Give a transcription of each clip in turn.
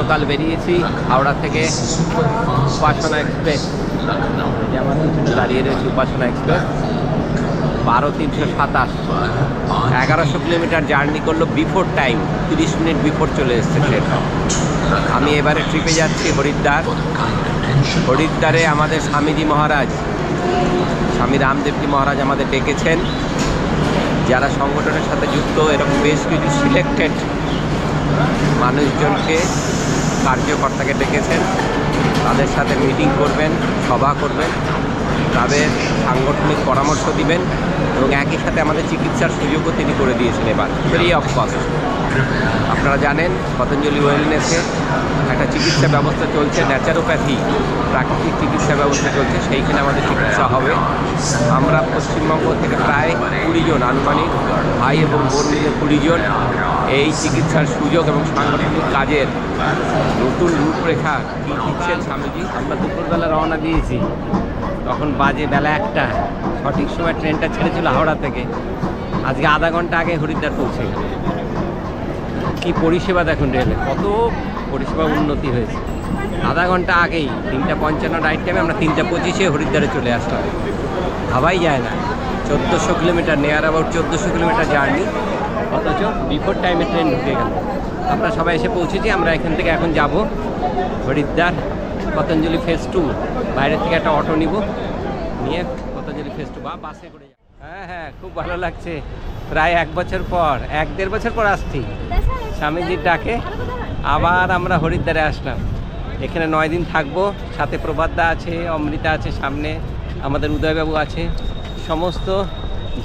সকাল বেরিয়েছি হাওড়া থেকে উপাসনা এক্সপ্রেস, যেমন কিছুটা দাঁড়িয়ে রয়েছে উপাসনা এক্সপ্রেস 12,327 1100 কিলোমিটার জার্নি করলো বিফোর টাইম, 30 মিনিট বিফোর চলে এসছে ট্রেন। আমি এবারে ট্রিপে যাচ্ছি হরিদ্বার। হরিদ্বারে আমাদের স্বামীজি মহারাজ, স্বামী রামদেবজি মহারাজ আমাদের ডেকেছেন। যারা সংগঠনের সাথে যুক্ত এরকম বেশ কিছু সিলেক্টেড মানুষজনকে, কার্যকর্তাকে ডেকেছেন, তাদের সাথে মিটিং করবেন, সভা করবেন, তাদের সাংগঠনিক পরামর্শ দিবেন এবং একই সাথে আমাদের চিকিৎসার সুযোগও তিনি করে দিয়েছেন এবার ফ্রি অফ কস্ট। আপনারা জানেন পতঞ্জলি ওয়েলনেসে একটা চিকিৎসা ব্যবস্থা চলছে, ন্যাচারোপ্যাথি প্রাকৃতিক চিকিৎসা ব্যবস্থা চলছে, সেইখানে আমাদের চিকিৎসা হবে। আমরা পশ্চিমবঙ্গ থেকে প্রায় 20 জন, আনুমানিক ভাই এবং বোন মিলে 20 জন এই চিকিৎসার সুযোগ এবং সাংগঠনিক কাজের নতুন রূপরেখা কী দিচ্ছেন স্বামীজি। আমরা দুপুরবেলা রওনা দিয়েছি, তখন বাজে বেলা 1টা, সঠিক সময় ট্রেনটা ছেড়েছিল হাওড়া থেকে। আজকে আধা ঘন্টা আগে হরিদ্বার পৌঁছে গেল। কী পরিষেবা দেখুন, রেলে কত পরিষেবা উন্নতি হয়েছে। আধা ঘন্টা আগেই 3:55 রাইট টাইমে আমরা 3:25 হরিদ্বারে চলে আসলাম। ভাবাই যায় না, 1400 kilometre, near about 1400 kilometre journey, অথচ বিফোর টাইমে ট্রেন ঢুকে গেল। আমরা সবাই এসে পৌঁছেছি। আমরা এখান থেকে এখন যাব হরিদ্বার পতঞ্জলি ফেজ 2। বাইরে থেকে একটা অটো নিব, নিয়ে পতঞ্জলি ফেজ 2 বা বাসে করে যাব। হ্যাঁ, খুব ভালো লাগছে। প্রায় 1 বছর পর, 1-1.5 বছর পর আসছি স্বামীজির ডাকে। আবার আমরা হরিদ্বারে আসলাম। এখানে 9 দিন থাকবো। সাথে প্রভাতদা আছে, অমৃতা আছে, সামনে আমাদের উদয়বাবু আছে। সমস্ত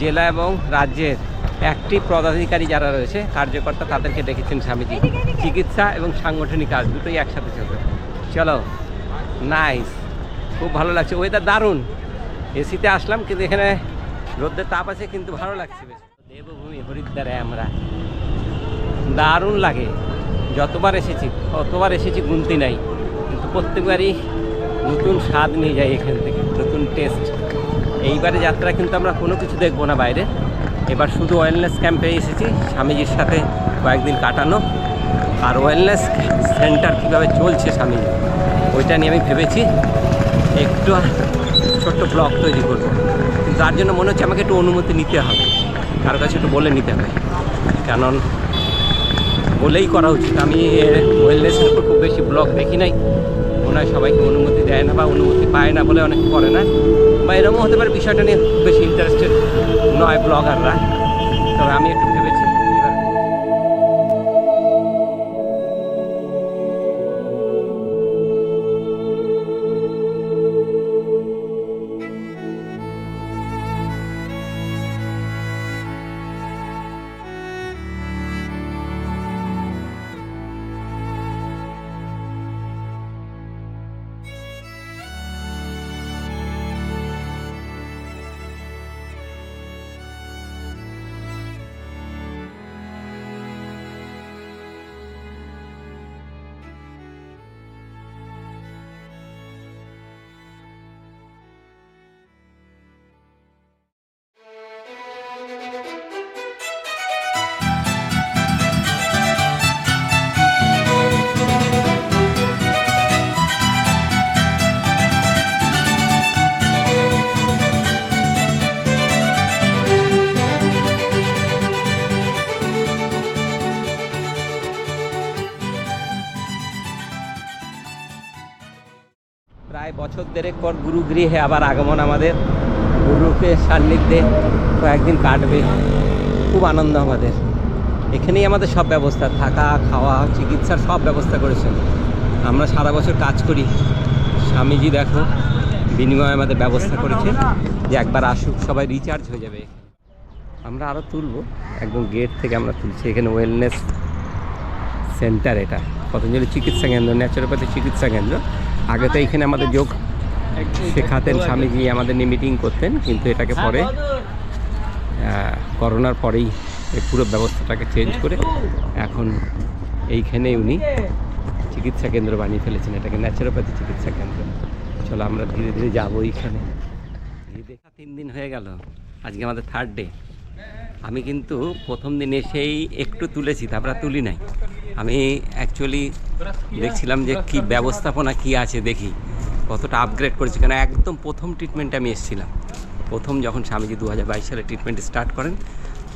জেলা এবং রাজ্যের অ্যাক্টিভ পদাধিকারী যারা রয়েছে, কার্যকর্তা, তাদেরকে ডেকেছেন স্বামীজি। চিকিৎসা এবং সাংগঠনিক কাজ দুটোই একসাথে চলবে। চলো, নাইস, খুব ভালো লাগছে। ওয়েদার দারুণ। এসিতে আসলাম, কিন্তু এখানে রোদ্রের তাপ আছে, কিন্তু ভালো লাগছে বেশ। দেবভূমি হরিদ্বারে আমরা, দারুণ লাগে। যতবার এসেছি ততবার এসেছি গুনতি নাই, কিন্তু প্রত্যেকবারই নতুন স্বাদ নিয়ে যাই এখান থেকে, নতুন টেস্ট। এইবারে যাত্রা কিন্তু আমরা কোনো কিছু দেখবো না বাইরে। এবার শুধু ওয়েলনেস ক্যাম্পে এসেছি, স্বামীজির সাথে কয়েকদিন কাটানো, আর ওয়েলনেস সেন্টার কীভাবে চলছে স্বামীজি, ওইটা নিয়ে আমি ভেবেছি একটু ছোট্ট ব্লগ তৈরি করবো। কিন্তু তার জন্য মনে হচ্ছে আমাকে একটু অনুমতি নিতে হবে, কারো কাছে একটু বলে নিতে হবে, কারণ বলেই করা উচিত। আমি ওয়েলনেসের উপর খুব বেশি ব্লগ দেখি নাই, মনে হয় সবাইকে অনুমতি দেয় না বা অনুমতি পায় না বলে অনেকে করে না, বা এরকম হতে পারে বিষয়টা নিয়ে খুব বেশি ইন্টারেস্টেড নয় ব্লগাররা। তবে আমি একটু ভেবেছি প্রায় বছর দেড়েক পর গুরুগৃহে আবার আগমন আমাদের। গুরুকে সান্নিধ্যে কয়েকদিন কাটবে, খুব আনন্দ আমাদের। এখানেই আমাদের সব ব্যবস্থা, থাকা, খাওয়া, চিকিৎসার সব ব্যবস্থা করেছেন। আমরা সারা বছর কাজ করি, স্বামীজি দেখো বিনিময়ে আমাদের ব্যবস্থা করেছেন যে একবার আসুক, সবাই রিচার্জ হয়ে যাবে। আমরা আরও তুলব, একদম গেট থেকে আমরা তুলছি। এখানে ওয়েলনেস সেন্টার, এটা পতঞ্জলি চিকিৎসা কেন্দ্র, ন্যাচারোপ্যাথি চিকিৎসা কেন্দ্র। আগে তো এখানে আমাদের যোগ শেখাতেন স্বামীজি, আমাদের নিয়ে মিটিং করতেন, কিন্তু এটাকে পরে করোনার পরেই এই পুরো ব্যবস্থাটাকে চেঞ্জ করে এখন এইখানে উনি চিকিৎসা কেন্দ্র বানিয়ে ফেলেছেন, এটাকে ন্যাচারোপ্যাথি চিকিৎসা কেন্দ্র। চলো আমরা ধীরে ধীরে যাবো এইখানে। 3 দিন হয়ে গেল, আজকে আমাদের 3rd ডে। আমি কিন্তু প্রথম দিন এসেই একটু তুলেছি, তারপরে তুলি নাই। আমি অ্যাকচুয়ালি দেখছিলাম যে কি ব্যবস্থাপনা কি আছে, দেখি কতটা আপগ্রেড করেছি। কেন একদম প্রথম ট্রিটমেন্টে আমি এসেছিলাম, প্রথম যখন স্বামীজি 2022 সালে ট্রিটমেন্ট স্টার্ট করেন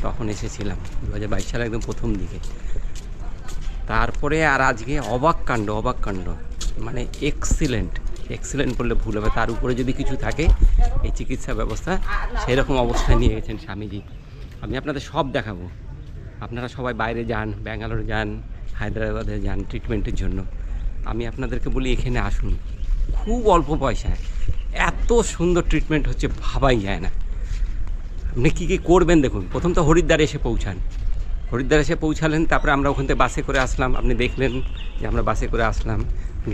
তখন এসেছিলাম, 2022 সালে একদম প্রথম দিকে। তারপরে আর আজকে অবাক কাণ্ড, মানে এক্সিলেন্ট বললে ভুল হবে। তার উপরে যদি কিছু থাকে এই চিকিৎসা ব্যবস্থা সেরকম অবস্থায় নিয়ে গেছেন স্বামীজি। আমি আপনাদের সব দেখাবো। আপনারা সবাই বাইরে যান, ব্যাঙ্গালোর যান, হায়দ্রাবাদে যান ট্রিটমেন্টের জন্য। আমি আপনাদেরকে বলি এখানে আসুন, খুব অল্প পয়সায় এত সুন্দর ট্রিটমেন্ট হচ্ছে, ভাবাই যায় না। আপনি কী করবেন দেখুন। প্রথম তো হরিদ্বার এসে পৌঁছালেন, তারপরে আমরা ওখান থেকে বাসে করে আসলাম। আপনি দেখলেন যে আমরা বাসে করে আসলাম,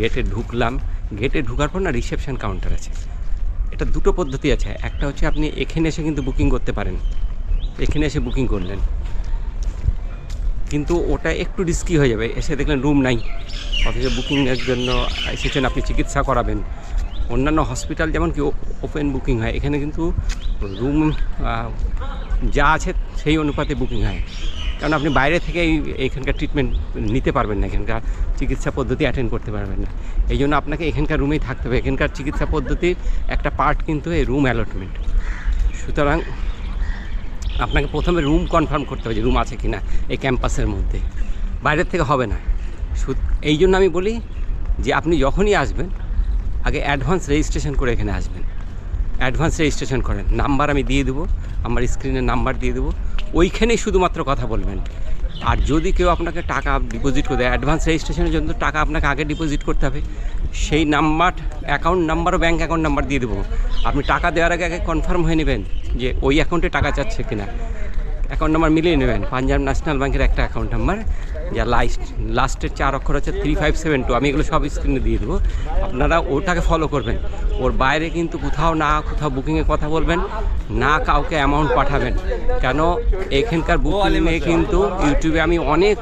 গেটে ঢুকলাম। গেটে ঢুকার পর না রিসেপশন কাউন্টার আছে। এটা দুটো পদ্ধতি আছে। একটা হচ্ছে আপনি এখানে এসে কিন্তু বুকিং করতে পারেন, এখানে এসে বুকিং করলেন, কিন্তু ওটা একটু রিস্কি হয়ে যাবে। এসে দেখলেন রুম নাই, অথচ বুকিংয়ের জন্য এসেছেন, আপনি চিকিৎসা করাবেন। অন্যান্য হসপিটাল যেমন কি ওপেন বুকিং হয়, এখানে কিন্তু রুম যা আছে সেই অনুপাতে বুকিং হয়। কারণ আপনি বাইরে থেকে এইখানকার ট্রিটমেন্ট নিতে পারবেন না, এখানকার চিকিৎসা পদ্ধতি অ্যাটেন্ড করতে পারবেন না। এই জন্য আপনাকে এখানকার রুমেই থাকতে হবে। এখানকার চিকিৎসা পদ্ধতির একটা পার্ট কিন্তু এই রুম অ্যালটমেন্ট। সুতরাং আপনাকে প্রথমে রুম কনফার্ম করতে হবে যে রুম আছে কি না এই ক্যাম্পাসের মধ্যে, বাইরের থেকে হবে না। এই জন্য আমি বলি যে আপনি যখনই আসবেন আগে অ্যাডভান্স রেজিস্ট্রেশন করে এখানে আসবেন। অ্যাডভান্স রেজিস্ট্রেশন করেন, নাম্বার আমি দিয়ে দেবো, আমার স্ক্রিনে নাম্বার দিয়ে দেবো, ওইখানেই শুধুমাত্র কথা বলবেন। আর যদি কেউ আপনাকে টাকা ডিপোজিট করে দেয়, অ্যাডভান্স রেজিস্ট্রেশনের জন্য টাকা আপনাকে আগে ডিপোজিট করতে হবে। সেই নাম্বার, অ্যাকাউন্ট নাম্বার ও ব্যাঙ্ক অ্যাকাউন্ট নাম্বার দিয়ে দেবো। আপনি টাকা দেওয়ার আগে আগে কনফার্ম হয়ে নেবেন যে ওই অ্যাকাউন্টে টাকা চাচ্ছে কিনা। অ্যাকাউন্ট নাম্বার মিলিয়ে নেবেন। পাঞ্জাব ন্যাশনাল ব্যাঙ্কের একটা অ্যাকাউন্ট নাম্বার, যা লাস্টের 4 অক্ষর হচ্ছে 3572। আমি এগুলো সব স্ক্রিনে দিয়ে দেবো, আপনারা ওটাকে ফলো করবেন। ওর বাইরে কিন্তু কোথাও বুকিংয়ে কথা বলবেন না, কাউকে অ্যামাউন্ট পাঠাবেন। কেন এখানকার বুকিংয়ে কিন্তু ইউটিউবে আমি অনেক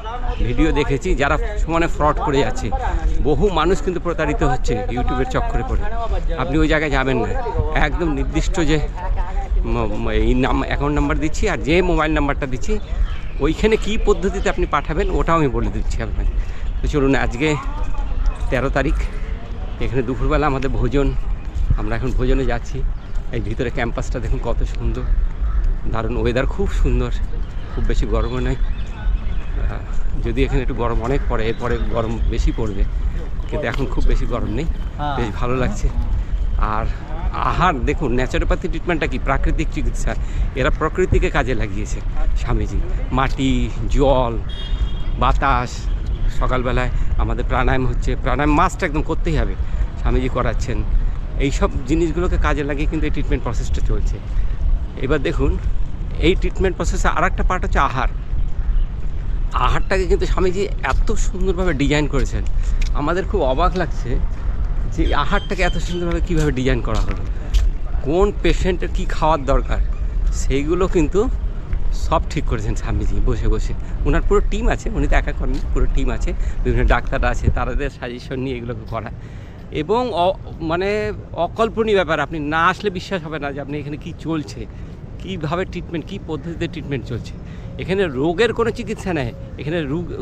ভিডিও দেখেছি যারা সমানে ফ্রড করে যাচ্ছে। বহু মানুষ কিন্তু প্রতারিত হচ্ছে ইউটিউবের চক্করে পড়ে। আপনি ওই জায়গায় যাবেন না। একদম নির্দিষ্ট যে এই অ্যাকাউন্ট নাম্বার দিচ্ছি আর যে মোবাইল নাম্বারটা দিচ্ছি, ওইখানে কী পদ্ধতিতে আপনি পাঠাবেন ওটাও আমি বলে দিচ্ছি আপনাকে। তো চলুন, আজকে 13 তারিখ, এখানে দুপুরবেলা আমাদের ভোজন, আমরা এখন ভোজনে যাচ্ছি। এই ভিতরে ক্যাম্পাসটা দেখুন কত সুন্দর, দারুণ ওয়েদার, খুব সুন্দর, খুব বেশি গরমও নেই। যদি এখানে একটু গরম অনেক পড়ে, এরপরে গরম বেশি পড়বে, কিন্তু এখন খুব বেশি গরম নেই, বেশ ভালো লাগছে। আর আহার দেখুন, ন্যাচারোপ্যাথি ট্রিটমেন্টটা কি প্রাকৃতিক চিকিৎসা, এরা প্রকৃতিকে কাজে লাগিয়েছে স্বামীজি। মাটি, জল, বাতাস, সকালবেলায় আমাদের প্রাণায়াম হচ্ছে, প্রাণায়াম মাস্ট একদম করতেই হবে, স্বামীজি করাচ্ছেন। এইসব জিনিসগুলোকে কাজে লাগিয়ে কিন্তু এই ট্রিটমেন্ট প্রসেসটা চলছে। এবার দেখুন, এই ট্রিটমেন্ট প্রসেসে আর একটা পার্ট হচ্ছে আহারটাকে কিন্তু স্বামীজি এত সুন্দরভাবে ডিজাইন করেছেন। আমাদের খুব অবাক লাগছে যে আহারটাকে এত সুন্দরভাবে কীভাবে ডিজাইন করা হলো, কোন পেশেন্টের কী খাওয়ার দরকার সেইগুলো কিন্তু সব ঠিক করেছেন স্বামীজি বসে বসে। ওনার পুরো টিম আছে, উনি তো একা করেন, পুরো টিম আছে, বিভিন্ন ডাক্তাররা আছে, তাদের সাজেশন নিয়ে এগুলোকে করা। এবং মানে অকল্পনীয় ব্যাপার, আপনি না আসলে বিশ্বাস হবে না যে আপনি এখানে কী চলছে, কীভাবে ট্রিটমেন্ট, কী পদ্ধতিতে ট্রিটমেন্ট চলছে। এখানে রোগের কোনো চিকিৎসা নেই, এখানে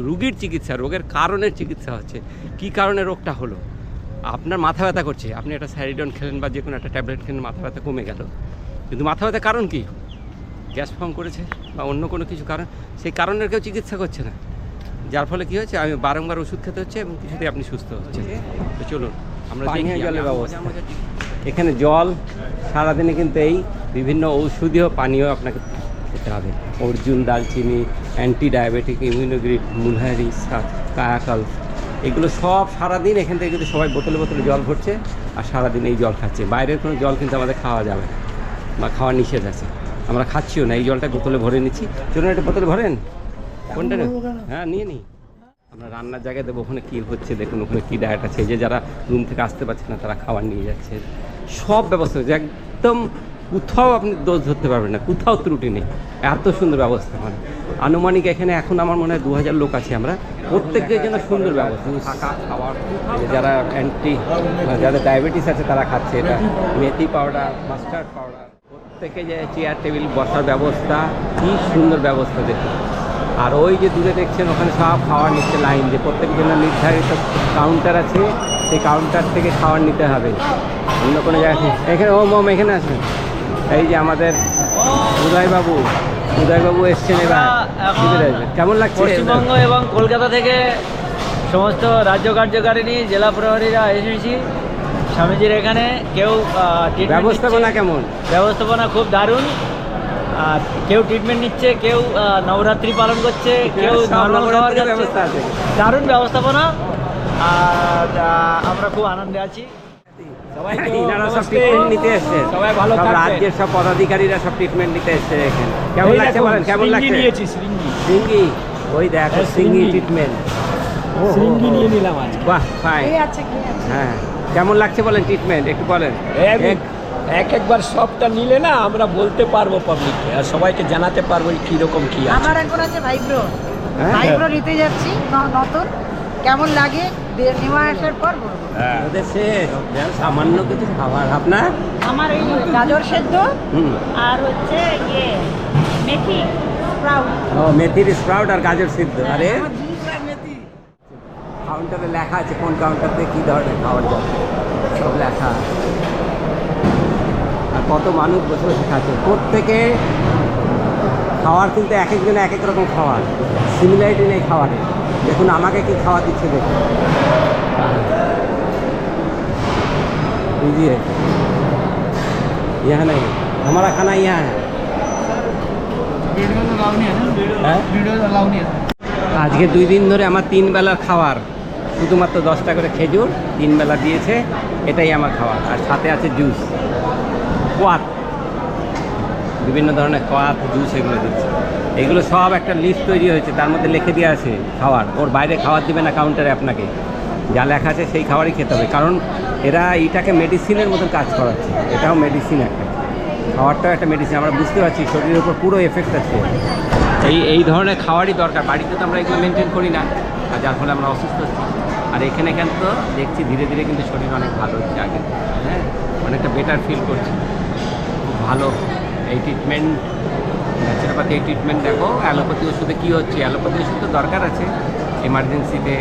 রুগীর চিকিৎসা, রোগের কারণের চিকিৎসা হচ্ছে। কী কারণে রোগটা হলো, আপনার মাথা ব্যথা করছে, আপনি একটা স্যারিডন খেলেন বা যে কোনো একটা ট্যাবলেট খেলেন, মাথা ব্যথা কমে গেল, কিন্তু মাথা ব্যথার কারণ কি, গ্যাস ফর্ম করেছে বা অন্য কোনো কিছু কারণ, সেই কারণের কেউ চিকিৎসা করছে না, যার ফলে কী হচ্ছে, আমি বারংবার ওষুধ খেতে হচ্ছে এবং কিছুতেই আপনি সুস্থ হচ্ছেন। তো চলুন আমরা পানীয় জলের ব্যবস্থা, এখানে জল সারাদিনে কিন্তু এই বিভিন্ন ঔষধীয় পানীয় আপনাকে খেতে হবে। অর্জুন, দালচিনি, অ্যান্টি ডায়াবেটিক, ইমিউনোগ্রিড, মুলহারি, কায়াকাল, এগুলো সব সারাদিন এখান থেকে কিন্তু সবাই বোতলে বোতলে জল ভরছে আর সারাদিন এই জল খাচ্ছে। বাইরের কোনো জল কিন্তু আমাদের খাওয়া যাবে না বা খাওয়া নিষেধ আছে, আমরা খাচ্ছিও না। এই জলটা বোতলে ভরে নিচ্ছি। চলুন একটা বোতলে ভরেন, কোনটা? হ্যাঁ নিয়ে নিই। আমরা রান্নার জায়গায় দেবো, ওখানে কী হচ্ছে দেখুন, ওখানে কী ডায়েট আছে। যে যারা রুম থেকে আসতে পারছে না তারা খাবার নিয়ে যাচ্ছে, সব ব্যবস্থা হয়েছে একদম। কোথাও আপনি দোষ ধরতে পারবেন না, কোথাও ত্রুটি নেই, এত সুন্দর ব্যবস্থা। মানে আনুমানিক এখানে এখন আমার মনে হয় 2000 লোক আছে আমরা, প্রত্যেকের জন্য সুন্দর ব্যবস্থা, থাকা, খাওয়ার। যারা যাদের ডায়াবেটিস আছে তারা খাচ্ছে এটা, মেথি পাউডার, মাস্টার্ড পাউডার, প্রত্যেকে যে চেয়ার টেবিল বসার ব্যবস্থা, কি সুন্দর ব্যবস্থা দেখুন। আর ওই যে দূরে দেখছেন ওখানে সব খাওয়ার নিচ্ছে লাইন দিয়ে, প্রত্যেকের জন্য নির্ধারিত কাউন্টার আছে, সেই কাউন্টার থেকে খাবার নিতে হবে, অন্য কোনো জায়গায়। এখানে ওম এখানে আসেন, এই যে আমাদের উদয়বাবু এসছেন এবার। কেমন লাগছে? পশ্চিমবঙ্গ এবং কলকাতা থেকে সমস্ত রাজ্য কার্যকারিণী জেলা প্রহরীরা এসেছি স্বামীজির এখানে। কেউ ব্যবস্থাপনা কেমন? ব্যবস্থাপনা খুব দারুণ। আর কেউ ট্রিটমেন্ট নিচ্ছে, কেউ নবরাত্রি পালন করছে, কেউ ব্যবস্থা আছে, দারুণ ব্যবস্থাপনা। আর আমরা খুব আনন্দে আছি। সব ট্রিটমেন্ট নিতে এসছে, সবাই ভালো থাকবে। রাজ্যের সব পদাধিকারীরা সব ট্রিটমেন্ট নিতে এসছে এখানে। কেমন লাগছে বলেন, কেমন লাগছে? সিঙ্গি, ওই দেখো সিঙ্গি ট্রিটমেন্ট, সিঙ্গি নিয়ে নিলাম আজ। বাহ ফাইন। হ্যাঁ, কেমন লাগছে বলেন ট্রিটমেন্ট একটু বলেন। একবার সবটা নিলে না আমরা বলতে পারবো পাবলিককে, আর সবাইকে জানাতে পারবো কিরকম কি আছে। আমার এখন আছে ভাইব্রো নিতে যাচ্ছি নতুন, কেমন লাগে নেওয়া আসার পর বলবো। ওদের শেষ সামান্য কিছু খাবার। আপনার? আমার এই গাজর সেদ্ধ আর হচ্ছে মেথি স্প্রাউট। ও, মেথির স্প্রাউট আর গাজর সিদ্ধ। আরে কাউন্টারে লেখা আছে কোন কাউন্টারতে কী ধরনের খাবার যাবে, সব লেখা আছে। আর কত মানুষ বসে বসে খাচ্ছে, প্রত্যেকে খাওয়ার কিন্তু এক একজনে এক এক রকম খাওয়ার, সিমিলারিটি নেই খাওয়ারে। দেখুন আমাকে কি খাওয়া দিচ্ছে দেখুন, বুঝিয়ে यहाँ नहीं, हमारा खाना यहाँ है। আজকে 2 দিন ধরে আমার 3 বেলার খাবার, শুধুমাত্র 10টা করে খেজুর 3 বেলা দিয়েছে, এটাই আমার খাবার। আর সাথে আছে জুস, কোয়াত, বিভিন্ন ধরনের কোয়াত জুস এগুলো দিচ্ছে। এগুলো সব একটা লিস্ট তৈরি হয়েছে, তার মধ্যে লিখে দেওয়া আছে খাবার। ওর বাইরে খাবার দিবে না কাউন্টারে, আপনাকে যা লেখা আছে সেই খাবারই খেতে হবে, কারণ এরা এইটাকে মেডিসিনের মতন কাজ করাচ্ছে। এটাও মেডিসিন, একটা খাবারটাও একটা মেডিসিন। আমরা বুঝতে পারছি শরীরের উপর পুরো এফেক্ট আছে। এই ধরনের খাবারই দরকার। বাড়িতে তো আমরা এগুলো মেনটেন করি না, আর যার ফলে আমরা অসুস্থ হচ্ছি। আর এখানে তো দেখছি ধীরে ধীরে কিন্তু শরীর অনেক ভালো হচ্ছে আগে, হ্যাঁ, অনেকটা বেটার ফিল করছি, খুব ভালো। এই ট্রিটমেন্ট, ন্যাচুরোপ্যাথি এই ট্রিটমেন্ট দেখো। অ্যালোপ্যাথি ওষুধে কী হচ্ছে, অ্যালোপ্যাথি ওষুধ তো দরকার আছে এমার্জেন্সিতে,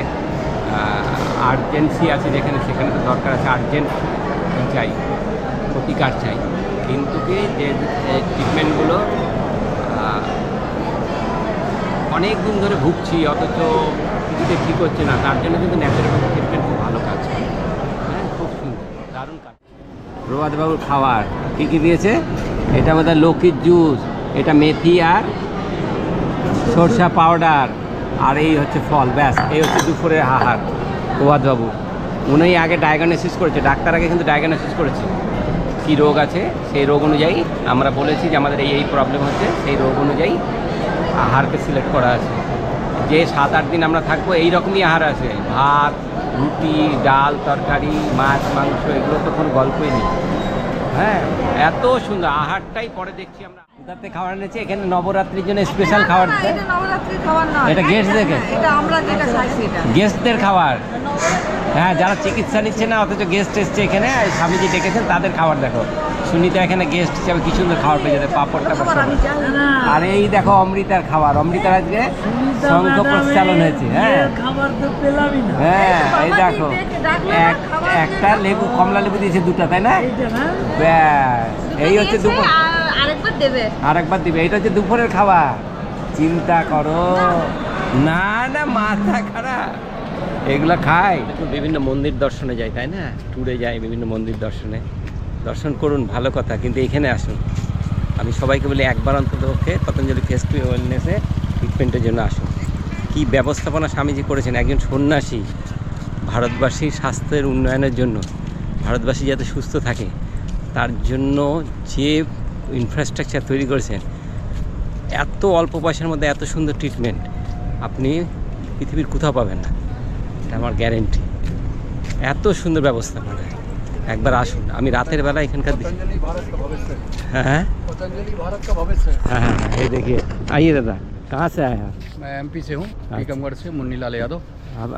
আর্জেন্সি আছে যেখানে, সেখানে তো দরকার আছে, আর্জেন্ট চাই, প্রতিকার চাই। কিন্তু কি যে ট্রিটমেন্টগুলো অনেক দিন ধরে ভুগছি, অথচ কিছুতে ঠিক হচ্ছে না, তার জন্য কিন্তু ন্যাচুরোপ্যাথি ট্রিটমেন্ট খুব ভালো কাজ করে। হ্যাঁ, খুব সুন্দর, দারুণ কাজ। প্রভাতবাবুর খাবার কী কী দিয়েছে? এটা বোধ হয় লৌকির জুস, এটা মেথি আর সরষা পাউডার, আর এই হচ্ছে ফল, ব্যাস। এই হচ্ছে দুপুরের আহার প্রভাতবাবু। উনি আগে ডায়াগনোসিস করেছে, ডাক্তার আগে কিন্তু ডায়াগনোসিস করেছে কী রোগ আছে, সেই রোগ অনুযায়ী আমরা বলেছি যে আমাদের এই প্রবলেম হচ্ছে, সেই রোগ অনুযায়ী আহারকে সিলেক্ট করা আছে। যে 7-8 দিন আমরা থাকবো এই রকমই আহার আছে, ভাত, রুটি, ডাল, তরকারি, মাছ, মাংস, এগুলো তো কোনো গল্পই নেই। হ্যাঁ, এত সুন্দর আহারটাই পরে দেখছি আমরা। কোথাতে খাবার এনেছি? এখানে নবরাত্রির জন্য স্পেশাল খাবার। এটা নবরাত্রির খাবার না, এটা গেস্ট দেখে, এটা আমরা যেটা খাইছি এটা গেস্টদের খাবার। হ্যাঁ, যারা চিকিৎসা নিচ্ছে না অথচ গেস্ট এসছে এখানে, স্বামীজি ডেকেছেন, তাদের খাবার দেখো। সুনিতা এখানে গেস্ট হিসাবে কি সুন্দর খাবার পেয়ে যেতে, পাপড় টাপড়। আর এই দেখো অমৃতার খাবার, অমৃতার আজকে শঙ্খ প্রচলন হয়েছে। হ্যাঁ, খাবার তো পেলামই না। হ্যাঁ, এই দেখো একটা লেবু, কমলা লেবু দিয়েছে 2টা, তাই না? ব্যাস, এই হচ্ছে দুপুর। আরেকবার দিবে, এটা হচ্ছে দুপুরের খাবার। চিন্তা করো না, না মাথা খারাপ, এগুলো খায়। বিভিন্ন মন্দির দর্শনে যায়, তাই না? ট্যুরে যায় বিভিন্ন মন্দির দর্শন করুন, ভালো কথা, কিন্তু এখানে আসুন। আমি সবাইকে বলি একবার অন্ততপক্ষে পতঞ্জলি ফেস্ট ওয়েলনেসে ট্রিটমেন্টের জন্য আসুন। কী ব্যবস্থাপনা স্বামীজি করেছেন, একজন সন্ন্যাসী ভারতবাসীর স্বাস্থ্যের উন্নয়নের জন্য, ভারতবাসী যাতে সুস্থ থাকে তার জন্য যে ইনফ্রাস্ট্রাকচার তৈরি করেছেন, এত অল্প পয়সার মধ্যে এত সুন্দর ট্রিটমেন্ট আপনি পৃথিবীর কোথাও পাবেন না, এটা আমার গ্যারেন্টি। এত সুন্দর ব্যবস্থাপনা, একবার আসুন। আমি রাতের বেলা এখানকার হ্যাঁ হ্যাঁ হ্যাঁ হ্যাঁ, এই দেখিए आइए दादा, कहाँ से आए आप? मैं एमपी से हूँ, टीकमगढ़ से, मुन्नीलाल यादव।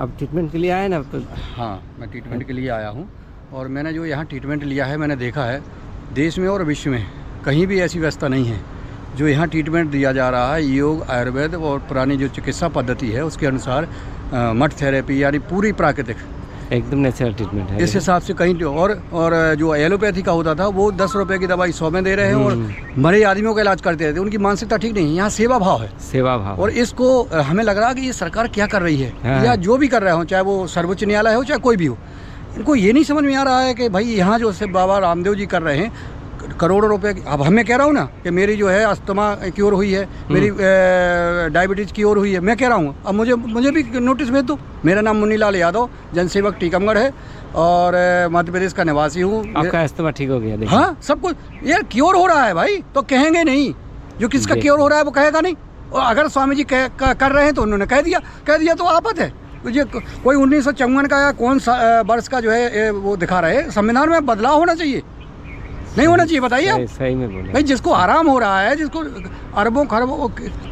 अब ट्रीटमेंट के लिए आए ना? तो हाँ, मैं ट्रीटमेंट के लिए आया हूँ। और मैंने जो यहाँ ट्रीटमेंट लिया है, मैंने देखा है देश में और विश्व में कहीं भी ऐसी व्यवस्था नहीं है। जो यहाँ ट्रीटमेंट दिया जा रहा है योग, आयुर्वेद और पुरानी जो चिकित्सा पद्धति है उसके अनुसार मड थेरेपी यानी पूरी प्राकृतिक, एकदम नेचुरल ट्रीटमेंट है। इस हिसाब से कहीं और जो एलोपैथी का होता था वो 10 रुपए की दवाई 100 में दे रहे हैं और मरे आदमियों का इलाज करते रहते हैं। उनकी मानसिकता ठीक नहीं है। यहाँ सेवा भाव है, सेवा भाव। और इसको हमें लग रहा है कि ये सरकार क्या कर रही है हाँ। या जो भी कर रहे हो, चाहे वो सर्वोच्च न्यायालय हो चाहे कोई भी हो, इनको ये नहीं समझ में आ रहा है कि भाई यहाँ जो से बाबा रामदेव जी कर रहे हैं करोड़ों रुपए अब हमें कह रहा हूँ ना कि मेरी जो है अस्थमा क्योर हुई है, मेरी डायबिटीज़ क्योर हुई है, मैं कह रहा हूँ अब मुझे भी नोटिस भेज दो। मेरा नाम मुन्नीलाल यादव, जनसेवक टीकमगढ़ है और मध्य प्रदेश का निवासी हूँ। आपका अस्थमा ठीक हो गया? देखिए हाँ, सब कुछ यार क्योर हो रहा है भाई, तो कहेंगे नहीं। जो किसका क्योर हो रहा है वो कहेगा नहीं, और अगर स्वामी जी कर रहे हैं तो उन्होंने कह दिया तो आफत है। तो ये कोई 1954 का या कौन सा वर्ष का जो है वो दिखा रहे हैं। संविधान में बदलाव होना चाहिए, नहीं होना चाहिए? बताइए आप। सही में बोले भाई जिसको आराम हो रहा है, जिसको अरबों खरबों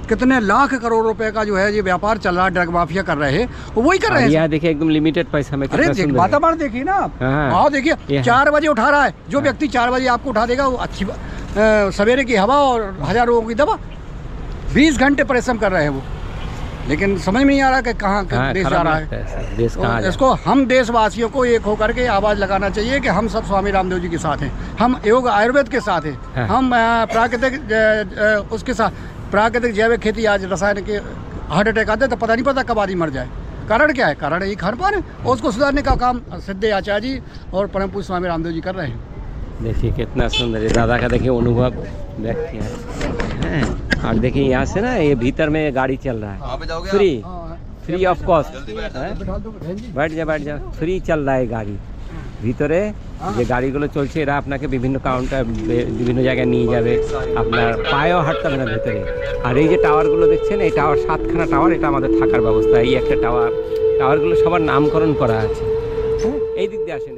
कितने लाख करोड़ रुपए का जो है ये व्यापार चल रहा है, ड्रग माफिया कर रहे हैं, वो वही कर रहे हैं। यहाँ देखिए एकदम लिमिटेड पैसा में अरे कितना सुंदर है। वातावरण देखिए ना आप। हाँ। आओ देखिए 4 बजे उठा रहा है जो व्यक्ति 4 बजे आपको उठा देगा, वो अच्छी सवेरे की हवा और 1000 लोगों की दवा, 20 घंटे परिश्रम कर रहे हैं वो। लेकिन समझ में नहीं आ रहा कि कहाँ देश जा रहा है। देश कहाँ तो इसको हम देशवासियों को एक होकर के आवाज़ लगाना चाहिए कि हम सब स्वामी रामदेव जी के साथ हैं, हम योग आयुर्वेद के साथ हैं, हाँ। हम प्राकृतिक उसके साथ प्राकृतिक जैविक खेती। आज रासायनिक के हार्ट अटैक आते तो पता नहीं पता कब आदमी मर जाए। कारण क्या है? कारण यही खान पान है, और उसको सुधारने का काम सिद्धे आचार्य जी और परम पूज्य स्वामी रामदेव जी कर रहे हैं। देखिए कितना सुंदर है। दादा का देखिए अनुभव व्यक्त किया है। और देखिए यहाँ से ना ये भीतर में गाड़ी चल रहा है, फ्री ऑफ कॉस्ट। बैठ जा, फ्री चल रहा है गाड़ी ভিতরে যে গাড়িগুলো চলছে এরা আপনাকে বিভিন্ন কাউন্টার বিভিন্ন জায়গায় নিয়ে যাবে, আপনার পায়েও হাঁটতে হবে না ভেতরে। আর এই যে টাওয়ারগুলো দেখছেন, এই টাওয়ার 7খানা টাওয়ার, এটা আমাদের থাকার ব্যবস্থা। এই একটা টাওয়ারগুলো সবার নামকরণ করা আছে। এই দিক দিয়ে আসেন।